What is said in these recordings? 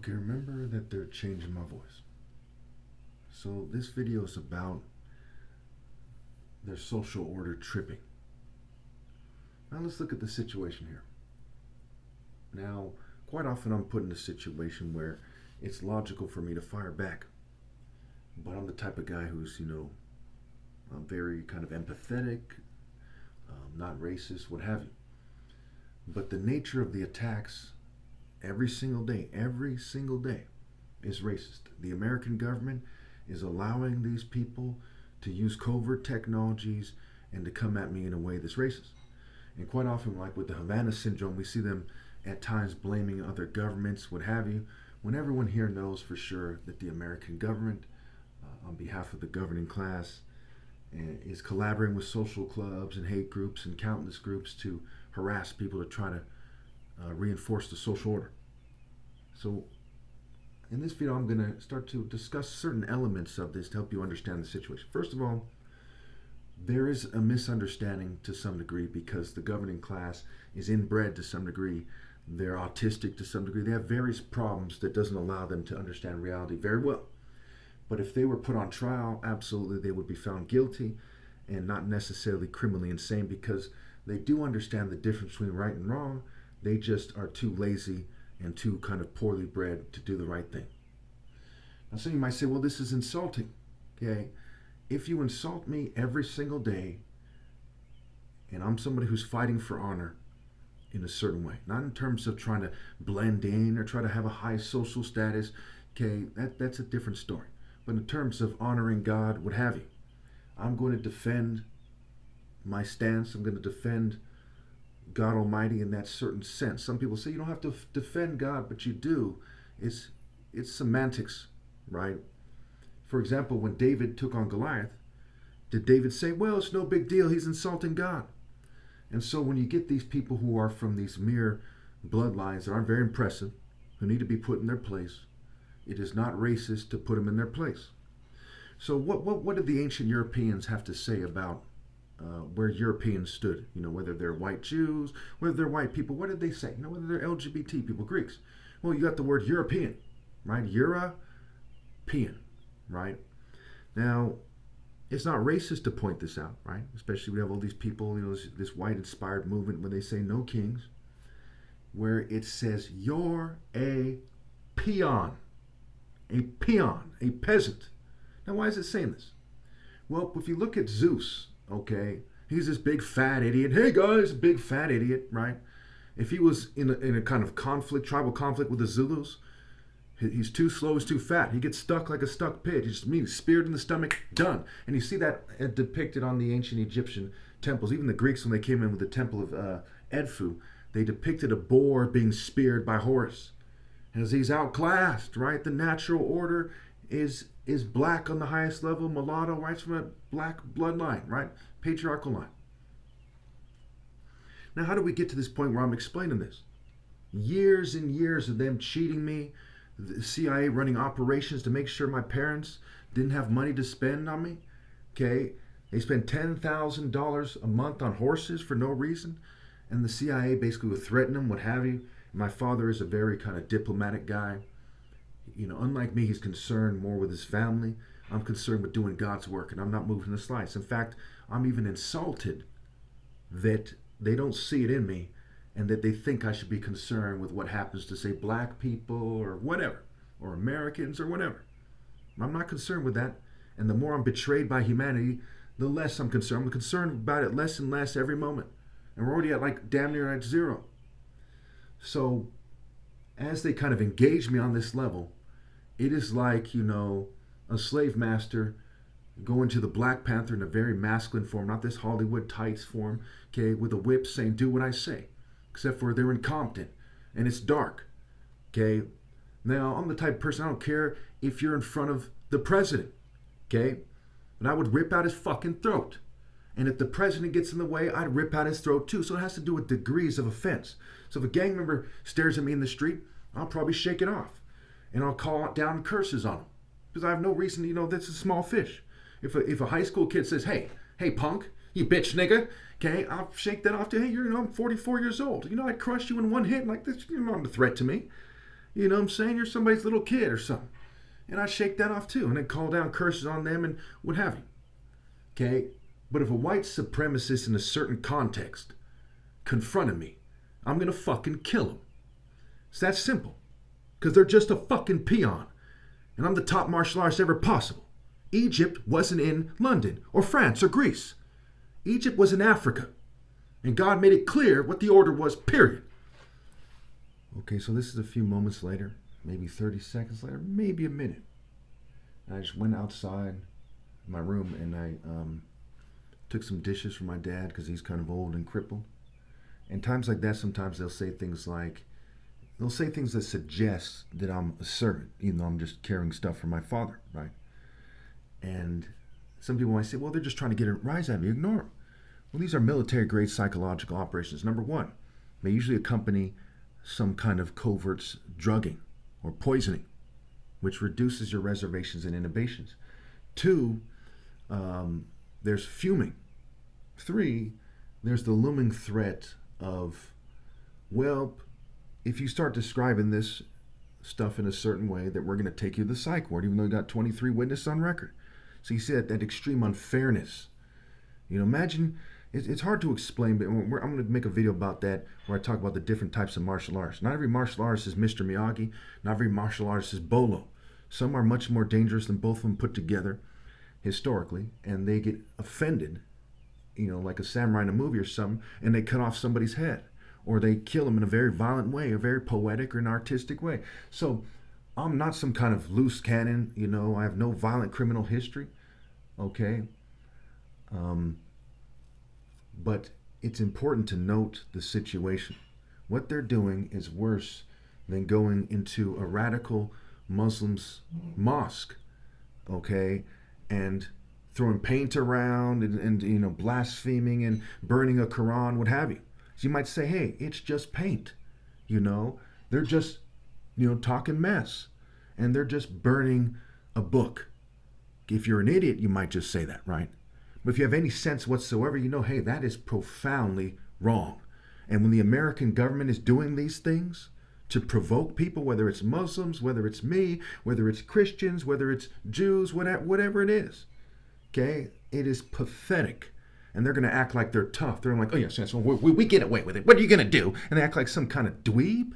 Okay, remember that they're changing my voice. So this video is about their social order tripping. Now let's look at the situation here. Now, quite often I'm put in a situation where it's logical for me to fire back. But I'm the type of guy who's, I'm very kind of empathetic, not racist, what have you. But the nature of the attacks every single day, is racist. The American government is allowing these people to use covert technologies and to come at me in a way that's racist. And quite often, like with the Havana syndrome, we see them at times blaming other governments, what have you, when everyone here knows for sure that the American government, on behalf of the governing class, is collaborating with social clubs and hate groups and countless groups to harass people to try to reinforce the social order. So in this video, I'm going to start to discuss certain elements of this to help you understand the situation. First of all, there is a misunderstanding to some degree because the governing class is inbred to some degree. They're autistic to some degree. They have various problems that doesn't allow them to understand reality very well. But if they were put on trial, absolutely they would be found guilty and not necessarily criminally insane because they do understand the difference between right and wrong. They just are too lazy and too kind of poorly bred to do the right thing. Now some of you might say, well, this is insulting. Okay, if you insult me every single day and I'm somebody who's fighting for honor in a certain way, not in terms of trying to blend in or try to have a high social status, okay, that's a different story. But in terms of honoring God, what have you, I'm going to defend my stance. I'm going to defend God Almighty in that certain sense. Some people say you don't have to defend God, but you do. It's semantics, right? For example, when David took on Goliath, did David say, well, it's no big deal, he's insulting God? And so when you get these people who are from these mere bloodlines that aren't very impressive, who need to be put in their place, it is not racist to put them in their place. So what did the ancient Europeans have to say about where Europeans stood? Whether they're white Jews, whether they're white people, what did they say? Whether they're LGBT people, Greeks. Well, you got the word European, right? European, right? Now, it's not racist to point this out, right? Especially we have all these people, this white-inspired movement when they say no kings, where it says you're a peon, a peasant. Now, why is it saying this? Well, if you look at Zeus, okay, he's this big fat idiot. Hey guys, big fat idiot, right? If he was in a kind of conflict, tribal conflict with the Zulus, he's too slow, he's too fat. He gets stuck like a stuck pig. He's just speared in the stomach, done. And you see that depicted on the ancient Egyptian temples. Even the Greeks, when they came in with the temple of Edfu, they depicted a boar being speared by Horus. As he's outclassed, right? The natural order is black on the highest level, mulatto, right? From a black bloodline, right? Patriarchal line. Now, how do we get to this point where I'm explaining this? Years and years of them cheating me, the CIA running operations to make sure my parents didn't have money to spend on me. Okay, they spend $10,000 a month on horses for no reason, and the CIA basically would threaten them, what have you. My father is a very kind of diplomatic guy. Unlike me, he's concerned more with his family. I'm concerned with doing God's work, and I'm not moving the slice. In fact, I'm even insulted that they don't see it in me and that they think I should be concerned with what happens to, say, black people or whatever, or Americans or whatever. I'm not concerned with that. And the more I'm betrayed by humanity, the less I'm concerned. I'm concerned about it less and less every moment. And we're already at like damn near at zero. So as they kind of engage me on this level, it is like, a slave master going to the Black Panther in a very masculine form, not this Hollywood tights form, okay, with a whip saying, do what I say. Except for they're incompetent and it's dark, okay? Now, I'm the type of person, I don't care if you're in front of the president, okay? But I would rip out his fucking throat. And if the president gets in the way, I'd rip out his throat too. So it has to do with degrees of offense. So if a gang member stares at me in the street, I'll probably shake it off. And I'll call down curses on him. Because I have no reason, that's a small fish. If a high school kid says, hey punk, you bitch nigga, okay, I'll shake that off to, hey, I'm 44 years old. I'd crush you in one hit like this. You're not a threat to me. You know what I'm saying? You're somebody's little kid or something. And I shake that off too and then call down curses on them and what have you. Okay? But if a white supremacist in a certain context confronted me, I'm going to fucking kill him. It's that simple. Because they're just a fucking peon. And I'm the top martial artist ever possible. Egypt wasn't in London or France or Greece. Egypt was in Africa. And God made it clear what the order was, period. Okay, so this is a few moments later, maybe 30 seconds later, maybe a minute. And I just went outside my room and I took some dishes from my dad because he's kind of old and crippled. And times like that, sometimes they'll say things that suggest that I'm a servant, even though I'm just carrying stuff for my father, right? And some people might say, well, they're just trying to get a rise out of you. Ignore them. Well, these are military-grade psychological operations. Number one, they usually accompany some kind of covert drugging or poisoning, which reduces your reservations and inhibitions. Two, there's fuming. Three, there's the looming threat of, well, if you start describing this stuff in a certain way, that we're going to take you to the psych ward, even though you got 23 witnesses on record. So you see that extreme unfairness. You know, imagine, it's hard to explain, but I'm going to make a video about that where I talk about the different types of martial arts. Not every martial artist is Mr. Miyagi. Not every martial artist is Bolo. Some are much more dangerous than both of them put together historically, and they get offended, you know, like a samurai in a movie or something, and they cut off somebody's head. Or they kill them in a very violent way, a very poetic or an artistic way. So I'm not some kind of loose cannon, you know, I have no violent criminal history, okay? But it's important to note the situation. What they're doing is worse than going into a radical Muslim's mosque, okay, and throwing paint around and you know, blaspheming and burning a Quran, what have you. So you might say, hey, it's just paint. You know, they're just, you know, talking mess. And they're just burning a book. If you're an idiot, you might just say that, right? But if you have any sense whatsoever, you know, hey, that is profoundly wrong. And when the American government is doing these things to provoke people, whether it's Muslims, whether it's me, whether it's Christians, whether it's Jews, whatever it is, okay, it is pathetic. And they're going to act like they're tough. They're like, oh, yes, well, we get away with it. What are you going to do? And they act like some kind of dweeb.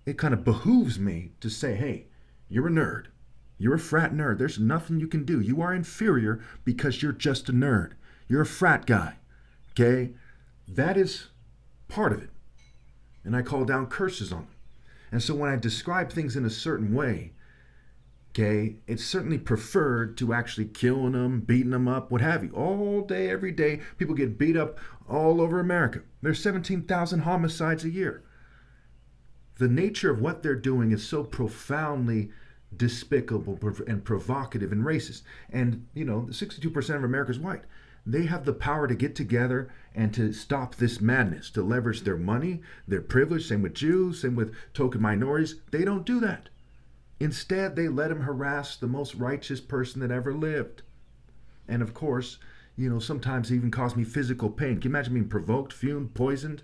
It kind of behooves me to say, hey, you're a nerd. You're a frat nerd. There's nothing you can do. You are inferior because you're just a nerd. You're a frat guy, okay? That is part of it. And I call down curses on them. And so when I describe things in a certain way, okay, it's certainly preferred to actually killing them, beating them up, what have you. All day, every day, people get beat up all over America. There's 17,000 homicides a year. The nature of what they're doing is so profoundly despicable and provocative and racist. And, you know, 62% of America is white. They have the power to get together and to stop this madness, to leverage their money, their privilege, same with Jews, same with token minorities. They don't do that. Instead, they let him harass the most righteous person that ever lived. And of course, you know, sometimes even cause me physical pain. Can you imagine being provoked, fumed, poisoned,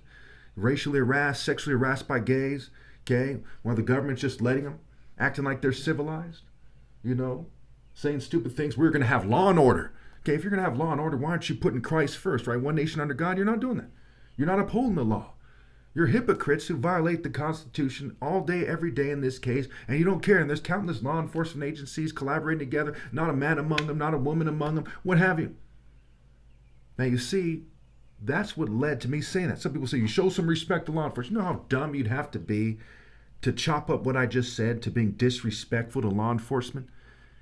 racially harassed, sexually harassed by gays, okay, while the government's just letting them, acting like they're civilized, you know, saying stupid things. We're going to have law and order. Okay, if you're going to have law and order, why aren't you putting Christ first, right? One nation under God. You're not doing that. You're not upholding the law. You're hypocrites who violate the Constitution all day, every day in this case, and you don't care. And there's countless law enforcement agencies collaborating together, not a man among them, not a woman among them, what have you. Now, you see, that's what led to me saying that. Some people say, you show some respect to law enforcement. You know how dumb you'd have to be to chop up what I just said to being disrespectful to law enforcement?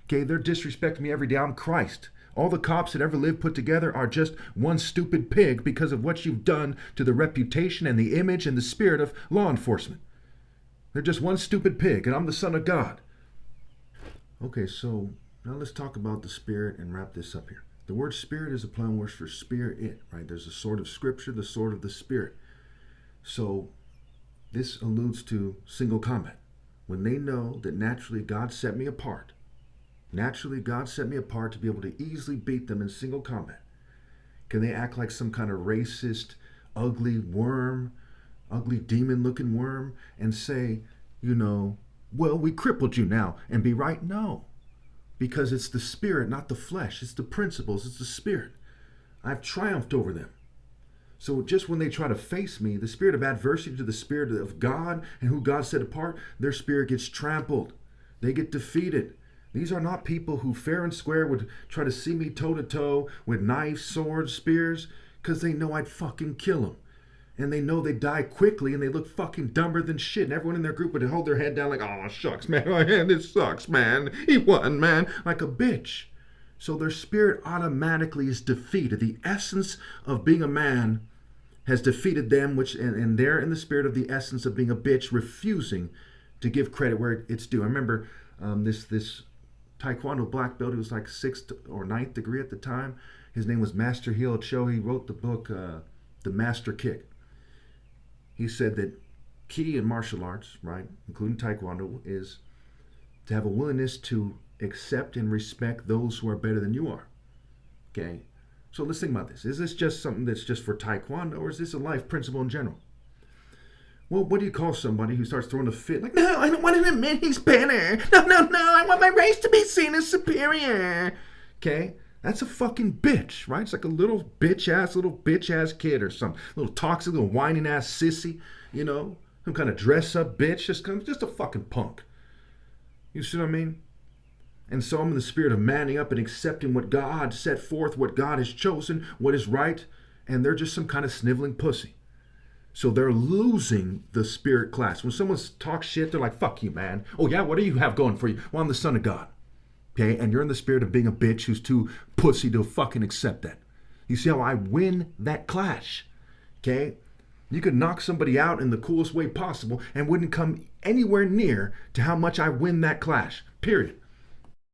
Okay, they're disrespecting me every day. I'm Christ. All the cops that ever lived put together are just one stupid pig because of what you've done to the reputation and the image and the spirit of law enforcement. They're just one stupid pig, and I'm the Son of God. Okay, so now let's talk about the spirit and wrap this up here. The word spirit is a plain word for spirit, right? There's a sword of scripture, the sword of the spirit. So this alludes to single combat. When they know that naturally God set me apart, to be able to easily beat them in single combat. Can they act like some kind of racist, ugly worm, ugly demon-looking worm, and say, well, we crippled you now, and be right? No, because it's the spirit, not the flesh. It's the principles, it's the spirit. I've triumphed over them. So just when they try to face me, the spirit of adversity to the spirit of God and who God set apart, their spirit gets trampled. They get defeated. These are not people who fair and square would try to see me toe to toe with knives, swords, spears, because they know I'd fucking kill them. And they know they die quickly and they look fucking dumber than shit. And everyone in their group would hold their head down like, oh, shucks, man. Oh, this sucks, man. He won, man. Like a bitch. So their spirit automatically is defeated. The essence of being a man has defeated them, and they're in the spirit of the essence of being a bitch, refusing to give credit where it's due. I remember this Taekwondo black belt. He was like 6th or 9th degree at the time. His name was Master Heel Cho. He wrote the book, The Master Kick. He said that key in martial arts, right, including Taekwondo, is to have a willingness to accept and respect those who are better than you are. Okay? So let's think about this. Is this just something that's just for Taekwondo, or is this a life principle in general? Well, what do you call somebody who starts throwing a fit? Like, no, I don't want to admit he's better. No, I want my race to be seen as superior. Okay? That's a fucking bitch, right? It's like a little bitch-ass kid or some little toxic, little whining-ass sissy, some kind of dress-up bitch, just a fucking punk. You see what I mean? And so I'm in the spirit of manning up and accepting what God set forth, what God has chosen, what is right, and they're just some kind of sniveling pussy. So they're losing the spirit class. When someone talks shit, they're like, fuck you, man. Oh yeah, what do you have going for you? Well, I'm the son of God. Okay, and you're in the spirit of being a bitch who's too pussy to fucking accept that. You see how I win that clash? Okay? You could knock somebody out in the coolest way possible and wouldn't come anywhere near to how much I win that clash. Period.